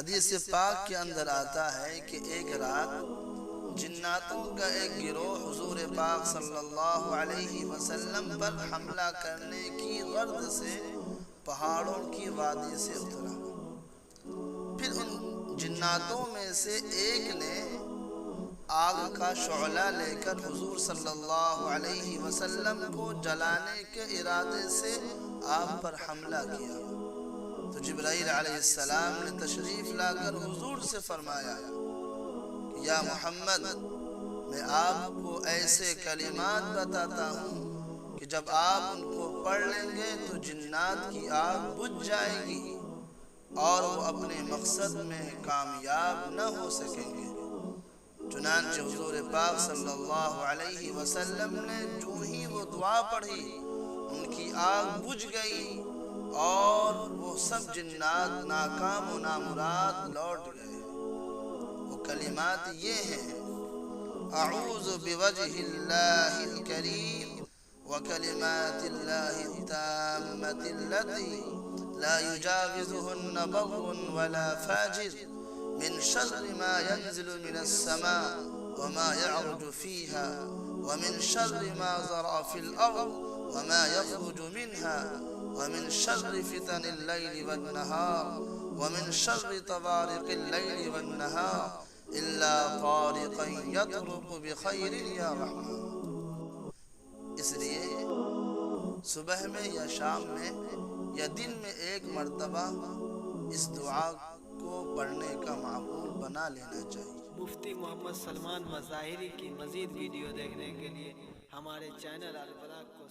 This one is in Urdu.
حدیث پاک کے اندر آتا ہے کہ ایک رات جناتوں کا ایک گروہ حضور پاک صلی اللہ علیہ وسلم پر حملہ کرنے کی غرض سے پہاڑوں کی وادی سے اترا۔ پھر ان جناتوں میں سے ایک نے آگ کا شعلہ لے کر حضور صلی اللہ علیہ وسلم کو جلانے کے ارادے سے آپ پر حملہ کیا، تو جبرائیل علیہ السلام نے تشریف لا کر حضور سے فرمایا کہ یا محمد، میں آپ کو ایسے کلمات بتاتا ہوں کہ جب آپ ان کو پڑھ لیں گے تو جنات کی آگ بجھ جائے گی اور وہ اپنے مقصد میں کامیاب نہ ہو سکیں گے۔ چنانچہ حضور پاک صلی اللہ علیہ وسلم نے جو ہی وہ دعا پڑھی ان کی آگ بجھ گئی اور وہ سب جنات ناکام و نامراد لوٹ گئے۔ وہ کلمات یہ ہیں: اعوذ بوجہ اللہ الکریم وکلمات اللہ التامۃ التی لا یجاوزہن بر ولا فاجر من شر ما ينزل من السماء وما يعرج فيها ومن شر ما زرع في الأرض وما يخرج منها ومن شر فتن الليل والنهار ومن شر طوارق الليل والنهار إلا طارقا يطرق بخير يا رحمن۔ اس لیے صبح میں یا شام میں یا دن میں ایک مرتبہ اس دعا کو پڑھنے کا معمول بنا لینا چاہیے۔ مفتی محمد سلمان مظاہری کی مزید ویڈیو دیکھنے کے لیے ہمارے چینل البراق کو